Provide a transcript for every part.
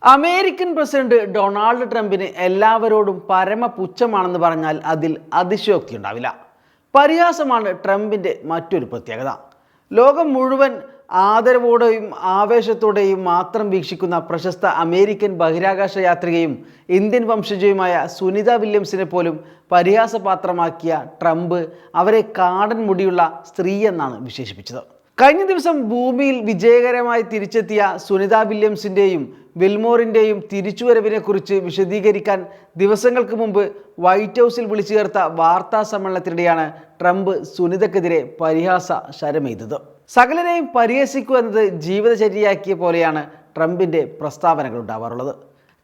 American president Donald ട്രംപിന് എല്ലാവരോടും പരമപുച്ഛമാണെന്ന് പറഞ്ഞാൽ അതിൽ അതിശയോക്തി ഉണ്ടാവില്ല. പരിഹാസമാണ് ട്രംപിൻ്റെ മറ്റൊരു പ്രത്യേകത. ലോകം മുഴുവൻ ആദരവോടെയും ആവേശത്തോടെയും മാത്രം വീക്ഷിക്കുന്ന പ്രശസ്ത അമേരിക്കൻ ബഹിരാകാശ യാത്രികയും ഇന്ത്യൻ വംശജയുമായ സുനിത വില്യംസിനെ പോലും പരിഹാസപാത്രമാക്കിയ ട്രംപ് അവരെ കാടൻ മുടിയുള്ള സ്ത്രീ എന്നാണ് വിശേഷിപ്പിച്ചത്. കഴിഞ്ഞ ദിവസം ഭൂമിയിൽ വിജയകരമായി തിരിച്ചെത്തിയ സുനിത വില്യംസിൻ്റെയും വിൽമോറിൻ്റെയും തിരിച്ചുവരവിനെക്കുറിച്ച് വിശദീകരിക്കാൻ ദിവസങ്ങൾക്ക് മുമ്പ് വൈറ്റ് ഹൗസിൽ വിളിച്ചു ചേർത്ത വാർത്താ സമ്മേളനത്തിനിടെയാണ് ട്രംപ് സുനിതക്കെതിരെ പരിഹാസ ശരമെയ്തത്. സകലരെയും പരിഹസിക്കുക എന്നത് ജീവിതചര്യയാക്കിയ പോലെയാണ് ട്രംപിൻ്റെ പ്രസ്താവനകൾ ഉണ്ടാവാറുള്ളത്.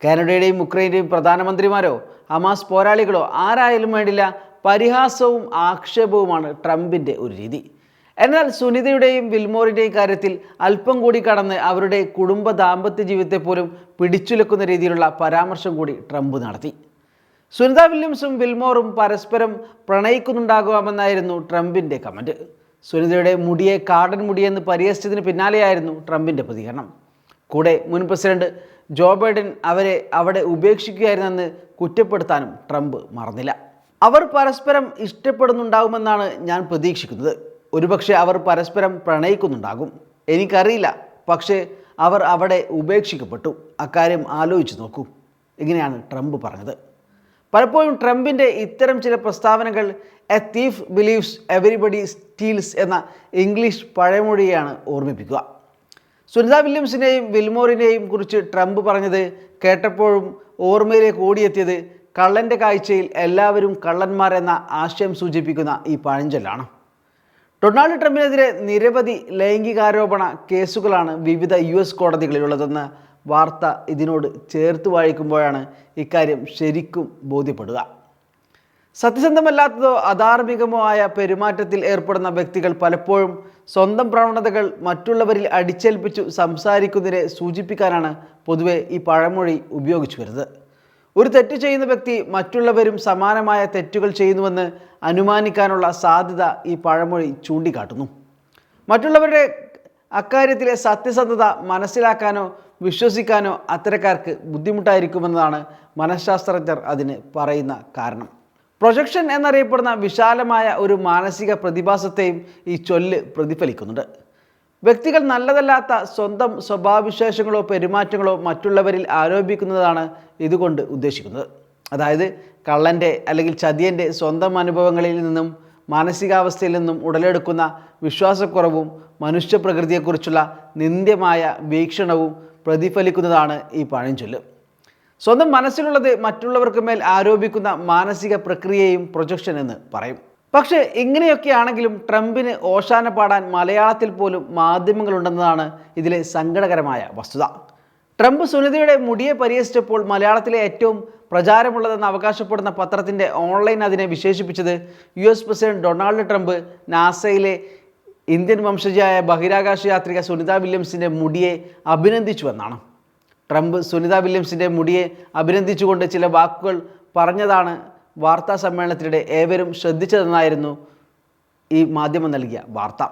കാനഡയുടെയും ഉക്രൈൻ്റെയും പ്രധാനമന്ത്രിമാരോ ഹമാസ് പോരാളികളോ ആരായാലും വേണ്ടില്ല, പരിഹാസവും ആക്ഷേപവുമാണ് ട്രംപിൻ്റെ ഒരു രീതി. എന്നാൽ സുനിതയുടെയും വിൽമോറിൻ്റെയും കാര്യത്തിൽ അല്പം കൂടി കടന്ന് അവരുടെ കുടുംബ ദാമ്പത്യ ജീവിതത്തെ പോലും പിടിച്ചുലക്കുന്ന രീതിയിലുള്ള പരാമർശം കൂടി ട്രംപ് നടത്തി. സുനിത വില്യംസും വിൽമോറും പരസ്പരം പ്രണയിക്കുന്നുണ്ടാകാമെന്നായിരുന്നു ട്രംപിൻ്റെ കമൻറ്റ്. സുനിതയുടെ മുടിയെ കാടൻ മുടിയെന്ന് പരിഹസിച്ചതിന് പിന്നാലെയായിരുന്നു ട്രംപിൻ്റെ പ്രതികരണം. കൂടെ മുൻ പ്രസിഡന്റ് ജോ ബൈഡൻ അവരെ അവിടെ ഉപേക്ഷിക്കുകയായിരുന്നെന്ന് കുറ്റപ്പെടുത്താനും ട്രംപ് മറന്നില്ല. അവർ പരസ്പരം ഇഷ്ടപ്പെടുന്നുണ്ടാകുമെന്നാണ് ഞാൻ പ്രതീക്ഷിക്കുന്നത്. ഒരുപക്ഷെ അവർ പരസ്പരം പ്രണയിക്കുന്നുണ്ടാകും, എനിക്കറിയില്ല. പക്ഷേ അവർ അവിടെ ഉപേക്ഷിക്കപ്പെട്ടു. അക്കാര്യം ആലോചിച്ച് നോക്കൂ. ഇങ്ങനെയാണ് ട്രംപ് പറഞ്ഞത്. പലപ്പോഴും ട്രംപിൻ്റെ ഇത്തരം ചില പ്രസ്താവനകൾ a thief believes everybody steals എന്ന ഇംഗ്ലീഷ് പഴമൊഴിയാണ് ഓർമ്മിപ്പിക്കുക. സുനിത വില്യംസിനെയും വിൽമോറിനെയും കുറിച്ച് ട്രംപ് പറഞ്ഞത് കേട്ടപ്പോഴും ഓർമ്മയിലേക്ക് ഓടിയെത്തിയത് കള്ളൻ്റെ കാഴ്ചയിൽ എല്ലാവരും കള്ളന്മാരെന്ന ആശയം സൂചിപ്പിക്കുന്ന ഈ പഴഞ്ചൊല്ലാണ്. ഡൊണാൾഡ് ട്രംപിനെതിരെ നിരവധി ലൈംഗികാരോപണ കേസുകളാണ് വിവിധ US കോടതികളിലുള്ളതെന്ന് വാർത്ത ഇതിനോട് ചേർത്ത് വായിക്കുമ്പോഴാണ് ഇക്കാര്യം ശരിക്കും ബോധ്യപ്പെടുക. സത്യസന്ധമല്ലാത്തതോ അധാർമികമോ ആയ പെരുമാറ്റത്തിൽ ഏർപ്പെടുന്ന വ്യക്തികൾ പലപ്പോഴും സ്വന്തം പ്രവണതകൾ മറ്റുള്ളവരിൽ അടിച്ചേൽപ്പിച്ചു സംസാരിക്കുന്നതിനെ സൂചിപ്പിക്കാനാണ് പൊതുവെ ഈ പഴമൊഴി ഉപയോഗിച്ചു വരുന്നത്. ഒരു തെറ്റ് ചെയ്യുന്ന വ്യക്തി മറ്റുള്ളവരും സമാനമായ തെറ്റുകൾ ചെയ്യുന്നുവെന്ന് അനുമാനിക്കാനുള്ള സാധ്യത ഈ പഴമൊഴി ചൂണ്ടിക്കാട്ടുന്നു. മറ്റുള്ളവരുടെ അക്കാര്യത്തിലെ സത്യസന്ധത മനസ്സിലാക്കാനോ വിശ്വസിക്കാനോ അത്തരക്കാർക്ക് ബുദ്ധിമുട്ടായിരിക്കുമെന്നതാണ് മനഃശാസ്ത്രജ്ഞർ അതിന് പറയുന്ന കാരണം. പ്രൊജക്ഷൻ എന്നറിയപ്പെടുന്ന വിശാലമായ ഒരു മാനസിക പ്രതിഭാസത്തെയും ഈ ചൊല്ല് പ്രതിഫലിക്കുന്നുണ്ട്. വ്യക്തികൾ നല്ലതല്ലാത്ത സ്വന്തം സ്വഭാവവിശേഷങ്ങളോ പെരുമാറ്റങ്ങളോ മറ്റുള്ളവരിൽ ആരോപിക്കുന്നതാണ് ഇതുകൊണ്ട് ഉദ്ദേശിക്കുന്നത്. അതായത് കള്ളൻ്റെ അല്ലെങ്കിൽ ചതിയൻ്റെ സ്വന്തം അനുഭവങ്ങളിൽ നിന്നും മാനസികാവസ്ഥയിൽ നിന്നും ഉടലെടുക്കുന്ന വിശ്വാസക്കുറവും മനുഷ്യപ്രകൃതിയെക്കുറിച്ചുള്ള നിന്ദ്യമായ വീക്ഷണവും പ്രതിഫലിക്കുന്നതാണ് ഈ പഴഞ്ചൊല്ല്. സ്വന്തം മനസ്സിലുള്ളത് മറ്റുള്ളവർക്ക് മേൽ ആരോപിക്കുന്ന മാനസിക പ്രക്രിയയും പ്രൊജക്ഷൻ എന്ന് പറയും. പക്ഷേ ഇങ്ങനെയൊക്കെയാണെങ്കിലും ട്രംപിന് ഓശാന പാടാൻ മലയാളത്തിൽ പോലും മാധ്യമങ്ങളുണ്ടെന്നതാണ് ഇതിലെ സങ്കടകരമായ വസ്തുത. ട്രംപ് സുനിതയുടെ മുടിയെ പരിഹസിച്ചപ്പോൾ മലയാളത്തിലെ ഏറ്റവും പ്രചാരമുള്ളതെന്ന് അവകാശപ്പെടുന്ന പത്രത്തിൻ്റെ ഓൺലൈൻ അതിനെ വിശേഷിപ്പിച്ചത് US പ്രസിഡന്റ് ഡൊണാൾഡ് ട്രംപ് നാസയിലെ ഇന്ത്യൻ വംശജയായ ബഹിരാകാശ യാത്രിക സുനിത വില്യംസിൻ്റെ മുടിയെ അഭിനന്ദിച്ചുവെന്നാണ്. ട്രംപ് സുനിത വില്യംസിൻ്റെ മുടിയെ അഭിനന്ദിച്ചുകൊണ്ട് ചില വാക്കുകൾ പറഞ്ഞതാണ് വാർത്താ സമ്മേളനത്തിനിടെ ഏവരും ശ്രദ്ധിച്ചതെന്നായിരുന്നു ഈ മാധ്യമം നൽകിയ വാർത്ത.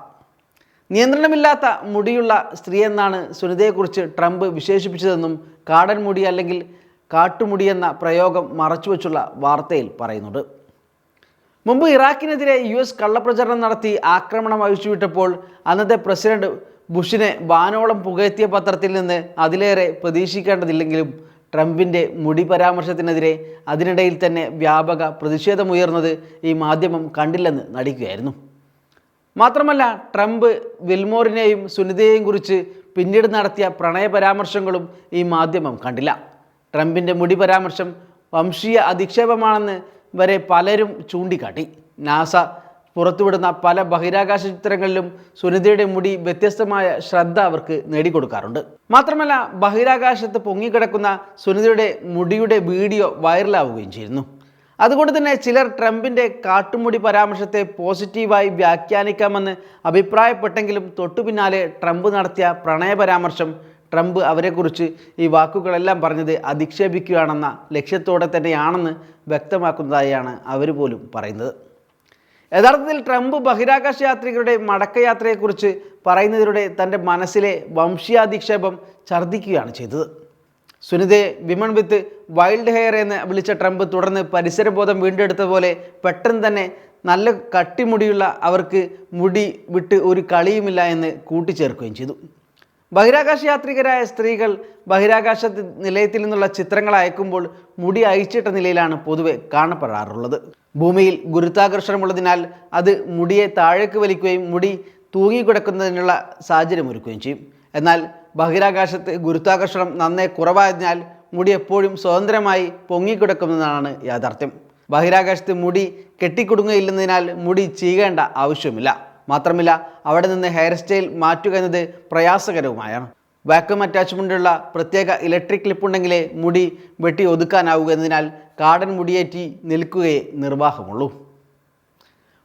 നിയന്ത്രണമില്ലാത്ത മുടിയുള്ള സ്ത്രീയെന്നാണ് സുനിതയെക്കുറിച്ച് ട്രംപ് വിശേഷിപ്പിച്ചതെന്നും കാടൻ മുടി അല്ലെങ്കിൽ കാട്ടുമുടി എന്ന പ്രയോഗം മറച്ചുവെച്ചുള്ള വാർത്തയിൽ പറയുന്നുണ്ട്. മുമ്പ് ഇറാഖിനെതിരെ US കള്ളപ്രചരണം നടത്തി ആക്രമണം അഴിച്ചുവിട്ടപ്പോൾ അന്നത്തെ പ്രസിഡന്റ് ബുഷിനെ വാനോളം പുകഴ്ത്തിയ പത്രത്തിൽ നിന്ന് അതിലേറെ പ്രതീക്ഷിക്കേണ്ടതില്ലെങ്കിലും ട്രംപിൻ്റെ മുടി പരാമർശത്തിനെതിരെ അതിനിടയിൽ തന്നെ വ്യാപക പ്രതിഷേധമുയർന്നത് ഈ മാധ്യമം കണ്ടില്ലെന്ന് നടിക്കുകയായിരുന്നു. മാത്രമല്ല ട്രംപ് വിൽമോറിനെയും സുനിതയെയും കുറിച്ച് പിന്നീട് നടത്തിയ പ്രണയ പരാമർശങ്ങളും ഈ മാധ്യമം കണ്ടില്ല. ട്രംപിൻ്റെ മുടി പരാമർശം വംശീയ അധിക്ഷേപമാണെന്ന് വരെ പലരും ചൂണ്ടിക്കാട്ടി. നാസ പുറത്തുവിടുന്ന പല ബഹിരാകാശ ചിത്രങ്ങളിലും സുനിതയുടെ മുടി വ്യത്യസ്തമായ ശ്രദ്ധ അവർക്ക് നേടിക്കൊടുക്കാറുണ്ട്. മാത്രമല്ല ബഹിരാകാശത്ത് പൊങ്ങിക്കിടക്കുന്ന സുനിതയുടെ മുടിയുടെ വീഡിയോ വൈറലാവുകയും ചെയ്യുന്നു. അതുകൊണ്ട് തന്നെ ചിലർ ട്രംപിൻ്റെ കാട്ടുമുടി പരാമർശത്തെ പോസിറ്റീവായി വ്യാഖ്യാനിക്കാമെന്ന് അഭിപ്രായപ്പെട്ടെങ്കിലും തൊട്ടുപിന്നാലെ ട്രംപ് നടത്തിയ പ്രണയ പരാമർശം ട്രംപ് അവരെക്കുറിച്ച് ഈ വാക്കുകളെല്ലാം പറഞ്ഞത് അധിക്ഷേപിക്കുകയാണെന്ന ലക്ഷ്യത്തോടെ തന്നെയാണെന്ന് വ്യക്തമാക്കുന്നതായാണ് അവർ പോലും പറയുന്നത്. യഥാർത്ഥത്തിൽ ട്രംപ് ബഹിരാകാശ യാത്രികരുടെ മടക്കയാത്രയെക്കുറിച്ച് പറയുന്നതിലൂടെ തൻ്റെ മനസ്സിലെ വംശീയാധിക്ഷേപം ഛർദ്ദിക്കുകയാണ് ചെയ്തത്. സുനിതയെ വിമൺ വിത്ത് വൈൽഡ് ഹെയർ എന്ന് വിളിച്ച ട്രംപ് തുടർന്ന് പരിസരബോധം വീണ്ടെടുത്തതുപോലെ പെട്ടെന്ന് തന്നെ നല്ല കട്ടിമുടിയുള്ള അവർക്ക് മുടി വിട്ട് ഒരു കളിയുമില്ല എന്ന് കൂട്ടിച്ചേർക്കുകയും ചെയ്തു. ബഹിരാകാശ യാത്രികരായ സ്ത്രീകൾ ബഹിരാകാശ നിലയത്തിൽ നിന്നുള്ള ചിത്രങ്ങൾ അയക്കുമ്പോൾ മുടി അഴിച്ചിട്ട നിലയിലാണ് പൊതുവെ കാണപ്പെടാറുള്ളത്. ഭൂമിയിൽ ഗുരുത്വാകർഷണമുള്ളതിനാൽ അത് മുടിയെ താഴേക്ക് വലിക്കുകയും മുടി തൂങ്ങിക്കിടക്കുന്നതിനുള്ള സാഹചര്യം ഒരുക്കുകയും ചെയ്യും. എന്നാൽ ബഹിരാകാശത്ത് ഗുരുത്വാകർഷണം നന്നേ കുറവായതിനാൽ മുടി എപ്പോഴും സ്വതന്ത്രമായി പൊങ്ങിക്കിടക്കുന്നതാണ് യാഥാർത്ഥ്യം. ബഹിരാകാശത്ത് മുടി കെട്ടിക്കുടുങ്ങയില്ലെന്നതിനാൽ മുടി ചീകേണ്ട ആവശ്യമില്ല. മാത്രമല്ല, അവിടെ നിന്ന് ഹെയർ സ്റ്റൈൽ മാറ്റുക എന്നത് പ്രയാസകരവുമായാണ്. വാക്യൂം അറ്റാച്ച്മെൻറ്റുള്ള പ്രത്യേക ഇലക്ട്രിക് ക്ലിപ്പുണ്ടെങ്കിലേ മുടി വെട്ടി ഒതുക്കാനാവുക എന്നതിനാൽ കാടൻ മുടിയേറ്റി നിൽക്കുകയേ നിർവാഹമുള്ളൂ.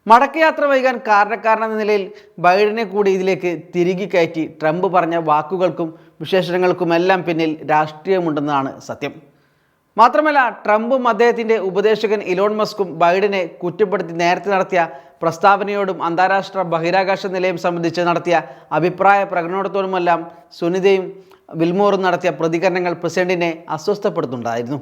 മടക്കയാത്ര വൈകാൻ കാരണക്കാരനെന്ന നിലയിൽ ബൈഡനെ കൂടി ഇതിലേക്ക് തിരികെ കയറ്റി ട്രംപ് പറഞ്ഞ വാക്കുകൾക്കും വിശേഷണങ്ങൾക്കുമെല്ലാം പിന്നിൽ രാഷ്ട്രീയമുണ്ടെന്നാണ് സത്യം. മാത്രമല്ല, ട്രംപും അദ്ദേഹത്തിൻ്റെ ഉപദേശകൻ ഇലോൺ മസ്കും ബൈഡനെ കുറ്റപ്പെടുത്തി നേരത്തെ നടത്തിയ പ്രസ്താവനയോടും അന്താരാഷ്ട്ര ബഹിരാകാശ നിലയം സംബന്ധിച്ച് നടത്തിയ അഭിപ്രായ പ്രകടനത്തോടുമെല്ലാം സുനിതയും വിൽമോറും നടത്തിയ പ്രതികരണങ്ങൾ പ്രസിഡന്റിനെ അസ്വസ്ഥപ്പെടുത്തുന്നുണ്ടായിരുന്നു.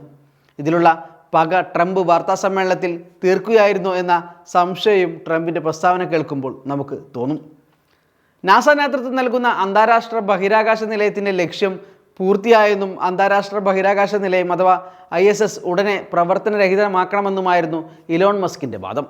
ഇതിലുള്ള പക ട്രംപ് വാർത്താസമ്മേളനത്തിൽ തീർക്കുകയായിരുന്നു എന്ന സംശയവും ട്രംപിൻ്റെ പ്രസ്താവന കേൾക്കുമ്പോൾ നമുക്ക് തോന്നും. നാസ നേതൃത്വം നൽകുന്ന അന്താരാഷ്ട്ര ബഹിരാകാശ നിലയത്തിൻ്റെ ലക്ഷ്യം പൂർത്തിയായെന്നും അന്താരാഷ്ട്ര ബഹിരാകാശ നിലയം അഥവാ ISS ഉടനെ പ്രവർത്തനരഹിതമാക്കണമെന്നുമായിരുന്നു ഇലോൺ മസ്കിൻ്റെ വാദം.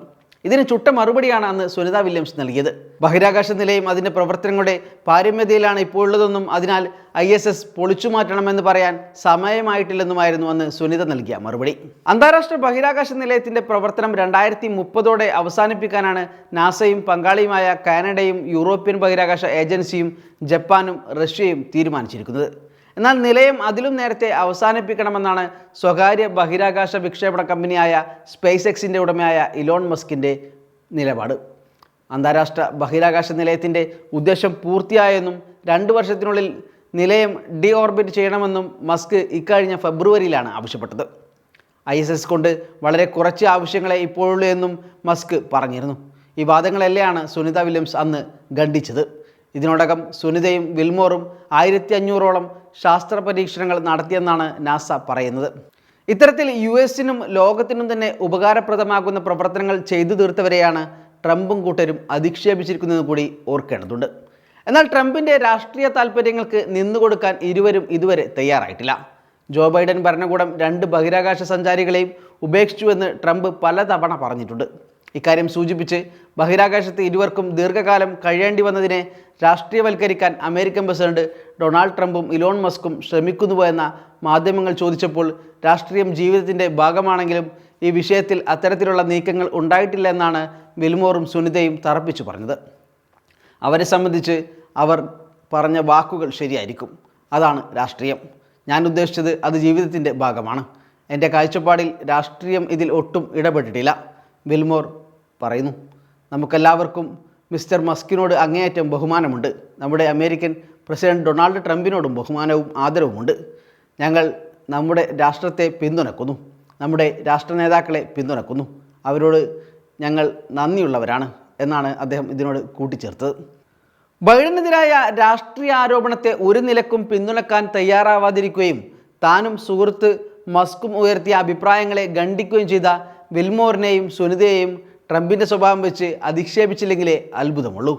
ഇതിന് ചുട്ട മറുപടിയാണ് അന്ന് സുനിത വില്യംസ് നൽകിയത്. ബഹിരാകാശ നിലയം അതിൻ്റെ പ്രവർത്തനങ്ങളുടെ പാരമ്യതയിലാണ് ഇപ്പോൾ ഉള്ളതെന്നും അതിനാൽ ISS പൊളിച്ചു മാറ്റണമെന്ന് പറയാൻ സമയമായിട്ടില്ലെന്നുമായിരുന്നു അന്ന് സുനിത നൽകിയ മറുപടി. അന്താരാഷ്ട്ര ബഹിരാകാശ നിലയത്തിൻ്റെ പ്രവർത്തനം 2030 അവസാനിപ്പിക്കാനാണ് നാസയും പങ്കാളിയുമായ കാനഡയും യൂറോപ്യൻ ബഹിരാകാശ ഏജൻസിയും ജപ്പാനും റഷ്യയും തീരുമാനിച്ചിരിക്കുന്നത്. എന്നാൽ നിലയം അതിലും നേരത്തെ അവസാനിപ്പിക്കണമെന്നാണ് സ്വകാര്യ ബഹിരാകാശ വിക്ഷേപണ കമ്പനിയായ സ്പേസ് എക്സിൻ്റെ ഉടമയായ ഇലോൺ മസ്കിൻ്റെ നിലപാട്. അന്താരാഷ്ട്ര ബഹിരാകാശ നിലയത്തിൻ്റെ ഉദ്ദേശം പൂർത്തിയായെന്നും 2 വർഷത്തിനുള്ളിൽ നിലയം ഓർബിറ്റ് ചെയ്യണമെന്നും മസ്ക് ഇക്കഴിഞ്ഞ ഫെബ്രുവരിയിലാണ് ആവശ്യപ്പെട്ടത്. ISS കൊണ്ട് വളരെ കുറച്ച് ആവശ്യങ്ങളെ ഇപ്പോഴുള്ളൂ എന്നും മസ്ക് പറഞ്ഞിരുന്നു. ഈ വാദങ്ങളെല്ലാമാണ് സുനിത വില്യംസ് അന്ന് ഖണ്ഡിച്ചത്. ഇതിനോടകം സുനിതയും വിൽമോറും 1500ഓളം ശാസ്ത്ര പരീക്ഷണങ്ങൾ നടത്തിയെന്നാണ് നാസ പറയുന്നത്. ഇത്തരത്തിൽ US-നും ലോകത്തിനും തന്നെ ഉപകാരപ്രദമാകുന്ന പ്രവർത്തനങ്ങൾ ചെയ്തു തീർത്തവരെയാണ് ട്രംപും കൂട്ടരും അധിക്ഷേപിച്ചിരിക്കുന്നത് കൂടി ഓർക്കേണ്ടതുണ്ട്. എന്നാൽ ട്രംപിൻ്റെ രാഷ്ട്രീയ താൽപ്പര്യങ്ങൾക്ക് നിന്നുകൊടുക്കാൻ ഇരുവരും ഇതുവരെ തയ്യാറായിട്ടില്ല. ജോ ബൈഡൻ ഭരണകൂടം 2 ബഹിരാകാശ സഞ്ചാരികളെയും ഉപേക്ഷിച്ചുവെന്ന് ട്രംപ് പലതവണ പറഞ്ഞിട്ടുണ്ട്. ഇക്കാര്യം സൂചിപ്പിച്ച് ബഹിരാകാശത്ത് ഇരുവർക്കും ദീർഘകാലം കഴിയേണ്ടി വന്നതിനെ രാഷ്ട്രീയവൽക്കരിക്കാൻ അമേരിക്കൻ പ്രസിഡന്റ് ഡൊണാൾഡ് ട്രംപും ഇലോൺ മസ്കും ശ്രമിക്കുന്നുവോ എന്ന മാധ്യമങ്ങൾ ചോദിച്ചപ്പോൾ രാഷ്ട്രീയം ജീവിതത്തിൻ്റെ ഭാഗമാണെങ്കിലും ഈ വിഷയത്തിൽ അത്തരത്തിലുള്ള നീക്കങ്ങൾ ഉണ്ടായിട്ടില്ല എന്നാണ് വിൽമോറും സുനിതയും തറപ്പിച്ചു പറഞ്ഞത്. അവരെ സംബന്ധിച്ച് അവർ പറഞ്ഞ വാക്കുകൾ ശരിയായിരിക്കും. അതാണ് രാഷ്ട്രീയം. ഞാൻ ഉദ്ദേശിച്ചത് അത് ജീവിതത്തിൻ്റെ ഭാഗമാണ്. എൻ്റെ കാഴ്ചപ്പാടിൽ രാഷ്ട്രീയം ഇതിൽ ഒട്ടും ഇടപെട്ടിട്ടില്ല, വിൽമോർ പറയുന്നു. നമുക്കെല്ലാവർക്കും മിസ്റ്റർ മസ്കിനോട് അങ്ങേയറ്റം ബഹുമാനമുണ്ട്. നമ്മുടെ അമേരിക്കൻ പ്രസിഡന്റ് ഡൊണാൾഡ് ട്രംപിനോടും ബഹുമാനവും ആദരവുമുണ്ട്. ഞങ്ങൾ നമ്മുടെ രാഷ്ട്രത്തെ പിന്തുണക്കുന്നു, നമ്മുടെ രാഷ്ട്ര നേതാക്കളെ പിന്തുണക്കുന്നു. അവരോട് ഞങ്ങൾ നന്ദിയുള്ളവരാണ് എന്നാണ് അദ്ദേഹം ഇതിനോട് കൂട്ടിച്ചേർത്തത്. ബൈഡനെതിരായ രാഷ്ട്രീയ ആരോപണത്തെ ഒരു നിലക്കും പിന്തുണക്കാൻ തയ്യാറാവാതിരിക്കുകയും താനും സുഹൃത്ത് മസ്കും ഉയർത്തിയ അഭിപ്രായങ്ങളെ ഖണ്ഡിക്കുകയും ചെയ്ത വിൽമോറിനെയും സുനിതയെയും ട്രംപിൻ്റെ സ്വഭാവം വെച്ച് അധിക്ഷേപിച്ചില്ലെങ്കിലേ അത്ഭുതമുള്ളൂ.